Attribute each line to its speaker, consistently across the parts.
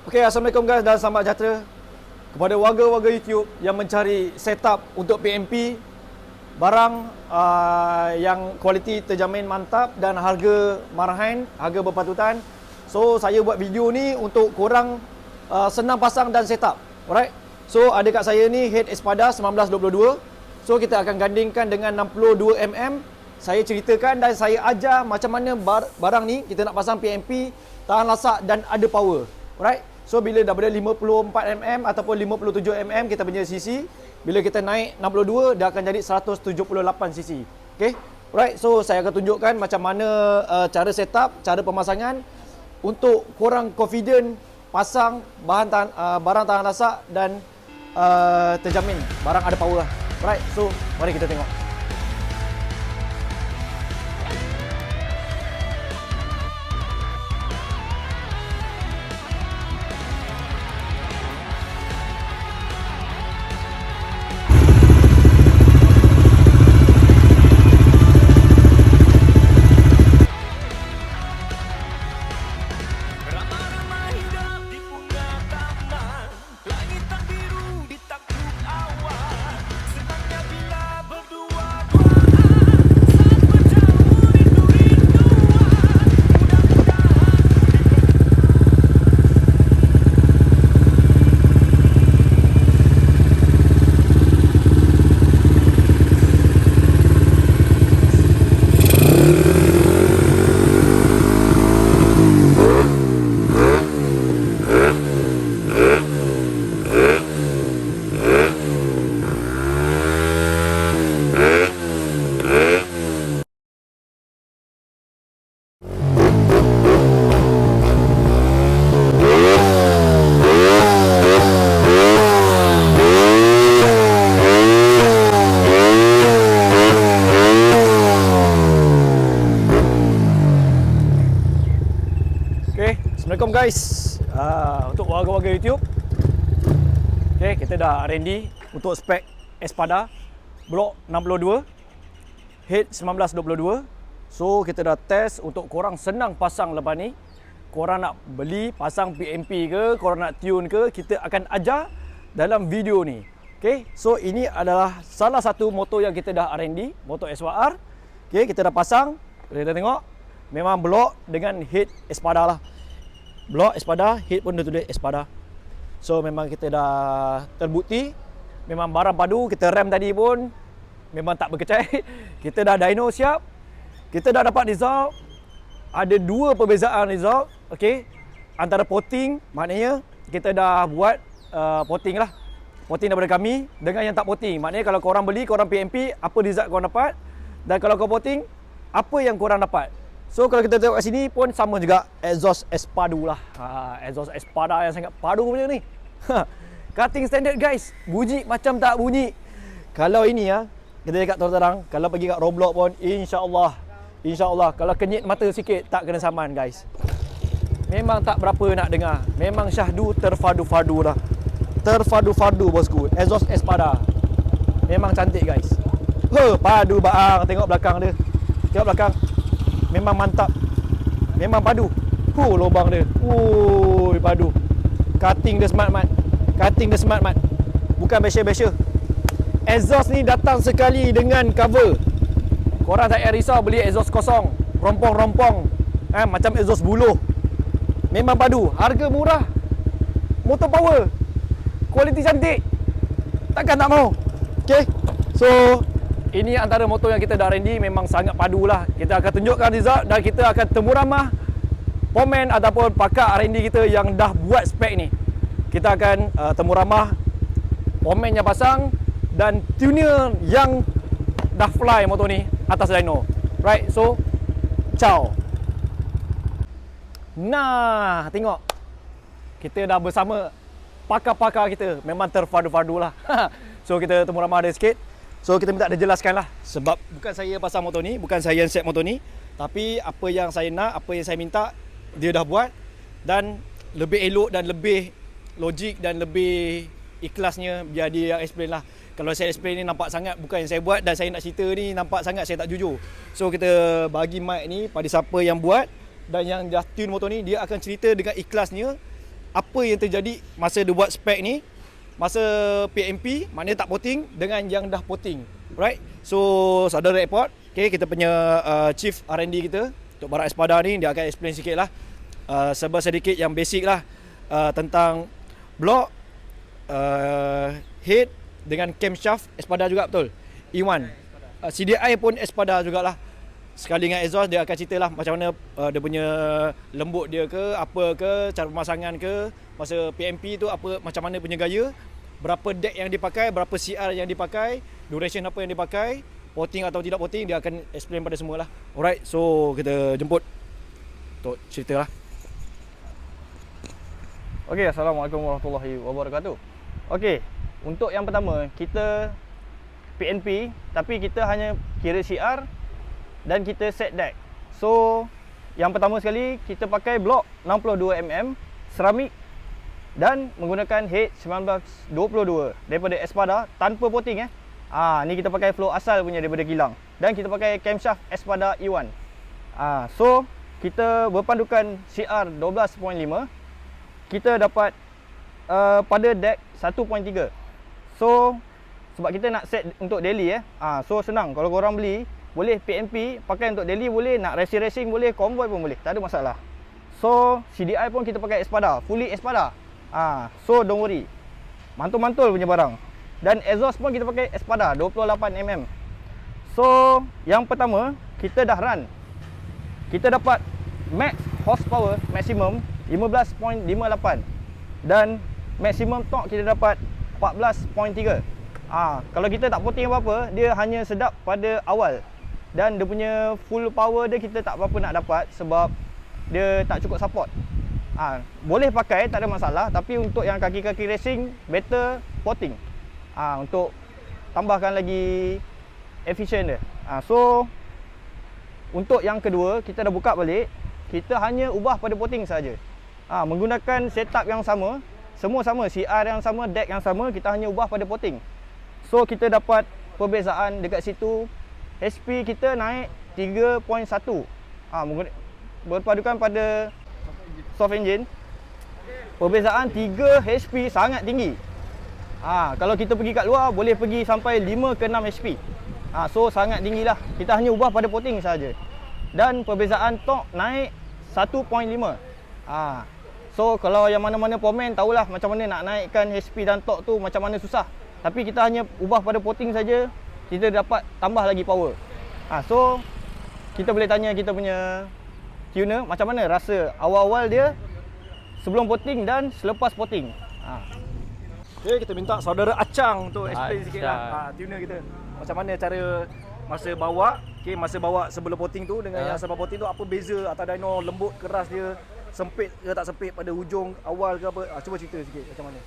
Speaker 1: Okay, Assalamualaikum guys dan selamat sejahtera kepada warga-warga YouTube yang mencari setup untuk PMP barang yang kualiti terjamin mantap dan harga marahan, harga berpatutan. So saya buat video ni untuk korang senang pasang dan setup. Alright. So ada kat saya ni head Espada 1922. So kita akan gandingkan dengan 62mm. Saya ceritakan dan saya ajar macam mana barang ni kita nak pasang PMP tahan lasak dan ada power. Alright. So bila dah berada 54mm ataupun 57mm kita punya cc, bila kita naik 62 dia akan jadi 178cc. Okay. Alright. So saya akan tunjukkan macam mana cara setup, cara pemasangan untuk korang confident pasang barang tahan lasak dan terjamin barang ada power. Alright. So mari kita tengok. Assalamualaikum guys. Untuk warga-warga YouTube, okay, kita dah R&D untuk spek Espada Blok 62 Head 1922. So kita dah test untuk korang senang pasang lepas ni. Korang nak beli pasang PMP ke, korang nak tune ke, kita akan ajar dalam video ni. Okay, so ini adalah salah satu motor yang kita dah R&D, motor SYR. Okay, kita dah pasang. Kita tengok memang blok dengan head Espada lah. Blok Espada, head pun dia tulis Espada. So memang kita dah terbukti memang barang padu. Kita rem tadi pun memang tak berkecai. Kita dah dyno siap. Kita dah dapat result. Ada dua perbezaan result. Okay, antara potting, maknanya kita dah buat potting lah. Potting daripada kami dengan yang tak potting. Maknanya kalau korang beli, korang PMP, apa result korang dapat. Dan kalau kau potting, apa yang korang dapat. So kalau kita tengok kat sini pun sama juga, exhaust Espadu lah. Exhaust Espada yang sangat padu punya ni. Cutting standard guys, bunyi macam tak bunyi. Kalau ini ya, kita cakap terang-terang, kalau pergi kat Roblox pun insya-Allah kalau kenyit mata sikit tak kena saman guys. Memang tak berapa nak dengar. Memang syahdu terfadu-fadu dah. Terfadu-fadu bosku. Exhaust Espada. Memang cantik guys. Padu bang, tengok belakang dia. Tengok belakang. Memang mantap. Memang padu. Lubang dia. Padu. Cutting dia smart mat. Cutting dia smart mat. Bukan besya-besya. Exhaust ni datang sekali dengan cover. Korang tak payah risau beli exhaust kosong. Rompong-rompong. Macam exhaust buluh. Memang padu. Harga murah. Motor power. Kualiti cantik. Takkan tak mau. Okay. So ini antara motor yang kita dah R&D, memang sangat padu lah. Kita akan tunjukkan result dan kita akan temu ramah komen ataupun pakar R&D kita yang dah buat spek ni. Kita akan temu ramah komen yang pasang dan tuner yang dah fly motor ni atas dyno. Right, so ciao. Nah, tengok. Kita dah bersama pakar-pakar kita. Memang terfadu-fadu lah. So kita temu ramah dia sikit. So kita minta dia jelaskan lah. Sebab bukan saya pasang motor ni, bukan saya yang set motor ni, tapi apa yang saya nak, apa yang saya minta, dia dah buat. Dan lebih elok dan lebih logik dan lebih ikhlasnya biar dia yang explain lah. Kalau saya explain ni nampak sangat bukan yang saya buat, dan saya nak cerita ni nampak sangat saya tak jujur. So kita bagi mic ni pada siapa yang buat dan yang dah tune motor ni, dia akan cerita dengan ikhlasnya apa yang terjadi masa dia buat spek ni, masa PMP maknanya tak poting dengan yang dah poting. Right? So saudara report, okay, kita punya chief R&D kita untuk Barak Espada ni, dia akan explain sikit lah serba sedikit yang basic lah tentang block, head dengan camshaft Espada juga, betul? E1 CDI pun Espada jugalah. Sekali dengan exhaust dia akan cerita lah macam mana dia punya lembut dia ke, apa ke, cara pemasangan ke, masa PMP tu apa, macam mana punya gaya, berapa deck yang dipakai, berapa CR yang dipakai, duration apa yang dipakai, poting atau tidak poting, dia akan explain pada semua lah. Alright, so kita jemput untuk cerita lah.
Speaker 2: Okey, Assalamualaikum warahmatullahi wabarakatuh. Okey, untuk yang pertama, kita PNP tapi kita hanya kira CR dan kita set deck. So, yang pertama sekali kita pakai blok 62mm seramik dan menggunakan head 1922 daripada Espada tanpa poting ni kita pakai flow asal punya daripada kilang, dan kita pakai camshaft Espada E1. So kita berpandukan CR 12.5. Kita dapat pada deck 1.3. So sebab kita nak set untuk daily so senang. Kalau korang beli, boleh PNP pakai untuk daily, boleh nak racing boleh, convoy pun boleh, tak ada masalah. So CDI pun kita pakai Espada, fully Espada. So don't worry, mantul-mantul punya barang. Dan exhaust pun kita pakai Espada 28mm. So yang pertama, kita dah run, kita dapat max horsepower maximum 15.58 dan maximum torque kita dapat 14.3. Kalau kita tak poting apa-apa, dia hanya sedap pada awal, dan dia punya full power dia kita tak apa-apa nak dapat sebab dia tak cukup support. Boleh pakai, tak ada masalah, tapi untuk yang kaki-kaki racing better poting untuk tambahkan lagi efisien dia. So untuk yang kedua, kita dah buka balik, kita hanya ubah pada poting saja. Menggunakan setup yang sama, semua sama, CR yang sama, deck yang sama, kita hanya ubah pada poting. So kita dapat perbezaan dekat situ, HP kita naik 3.1. Berpadukan pada soft engine, perbezaan 3 HP sangat tinggi. Kalau kita pergi kat luar, boleh pergi sampai 5 ke 6 HP. So sangat tinggi lah. Kita hanya ubah pada poting saja. Dan perbezaan torque naik 1.5. So kalau yang mana-mana komen, tahulah macam mana nak naikkan HP dan torque tu macam mana susah. Tapi kita hanya ubah pada poting saja, kita dapat tambah lagi power. So kita boleh tanya kita punya tuner macam mana rasa awal-awal dia sebelum poting dan selepas poting.
Speaker 1: Okay, kita minta saudara Acang untuk explain sikit lah tuner kita. Macam mana cara masa bawa, masa bawa sebelum poting tu dengan yang selepas poting tu, apa beza atas dyno, lembut, keras dia, sempit ke tak sempit pada hujung awal ke apa? Cuba cerita sikit macam mana.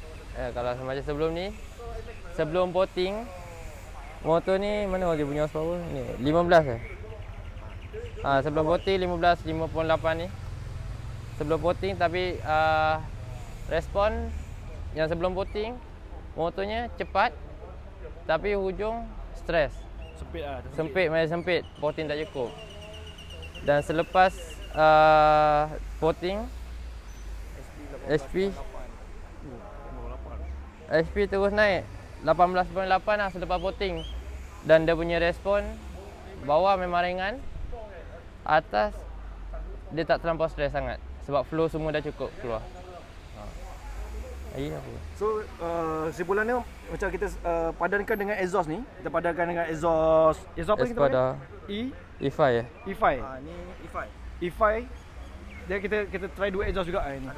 Speaker 3: Kalau macam sebelum ni, sebelum poting, motor ni mana dia punya horsepower ni? 15 sebelum poting 15, 5.8 ni. Sebelum poting, tapi respon yang sebelum poting motornya cepat tapi hujung stres. Sempit, macam sempit, poting tak cukup. Dan selepas poting HP terus naik 18.8 lah selepas poting. Dan dia punya respon bawah memang ringan, atas dia tak terlampau stres sangat sebab flow semua dah cukup keluar.
Speaker 1: So kesimpulannya macam kita padankan dengan exhaust ni, kita padankan dengan exhaust apa kita pakai? E5 ya. E5. Ni E5. E5. Dia kita try dua exhaust juga ni.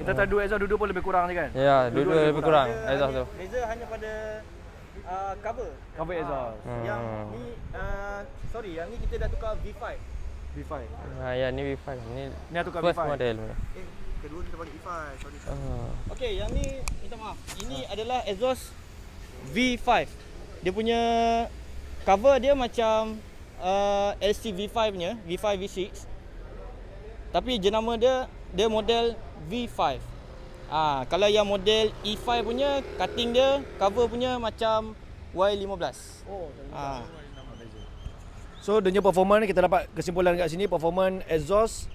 Speaker 1: Kita try dua exhaust, dua pun lebih kurang je kan?
Speaker 3: Ya, dua lebih kurang exhaust tu.
Speaker 2: Beza hanya pada cover exhaust. Yang ni yang ni kita dah tukar V5.
Speaker 3: Ya, ni V5. Ni
Speaker 1: tukar
Speaker 3: first
Speaker 1: V5
Speaker 3: model.
Speaker 2: Kedua kita pakai E5. Sorry. Okey, yang ni minta maaf. Ini adalah exhaust V5. Dia punya cover dia macam LC V5 punya, V5 V6. Tapi jenama dia model V5. Kalau yang model E5 punya, cutting dia, cover punya macam Y15.
Speaker 1: So dia punya performance kita dapat kesimpulan kat sini, performance exhaust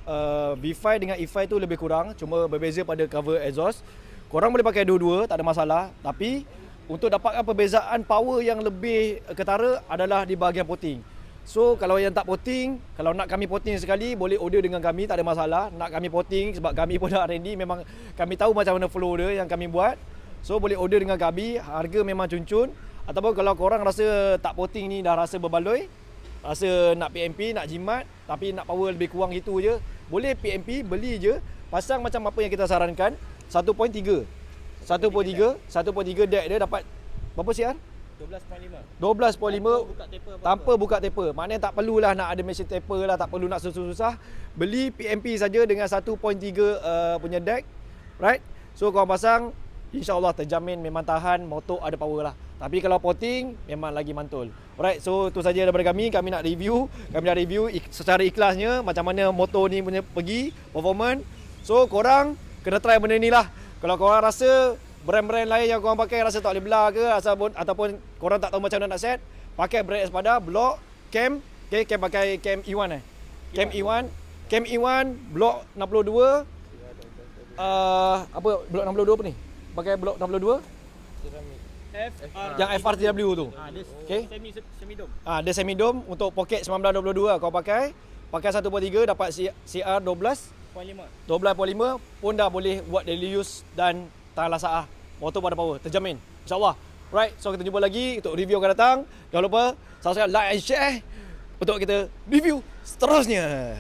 Speaker 1: V5 dengan E5 tu lebih kurang, cuma berbeza pada cover exhaust. Korang boleh pakai dua-dua, tak ada masalah, tapi untuk dapatkan perbezaan power yang lebih ketara adalah di bahagian porting. So kalau yang tak porting, kalau nak kami porting sekali, boleh order dengan kami, tak ada masalah. Nak kami porting sebab kami pun dah R&D, memang kami tahu macam mana flow dia yang kami buat. So boleh order dengan kami, harga memang cun-cun. Ataupun kalau korang rasa tak porting ni dah rasa berbaloi, rasa nak PMP, nak jimat tapi nak power lebih kurang gitu je, boleh PMP, beli je, pasang macam apa yang kita sarankan, 1.3 deck dia dapat berapa CR? 12.5 tanpa buka taper. Maknanya tak perlulah nak ada mesin taper lah, tak perlu nak susah-susah. Beli PMP saja dengan 1.3 punya deck, right? So korang pasang, insya-Allah terjamin memang tahan, motor ada power lah. Tapi kalau porting memang lagi mantul. Alright, so itu saja daripada kami. Kami nak review secara ikhlasnya macam mana motor ni punya pergi performance. So korang kena try benda ni lah. Kalau korang rasa brand-brand lain yang korang pakai rasa tak boleh belah ke, ataupun korang tak tahu macam mana nak set, pakai brand Espada, block, cam, okay, cam pakai cam E1 Cam E1 block 62. Apa block 62 apa ni? Pakai block 62 yang FR3W tu. Okey. Semi dome. Dia semi dome untuk pocket 1922 lah kau pakai 1.3 dapat CR 12.5 pun dah boleh buat daily use dan tahan lasak. Motor pada power, terjamin. InsyaAllah. Right, so kita jumpa lagi untuk review akan datang. Jangan lupa subscribe, like and share untuk kita review seterusnya.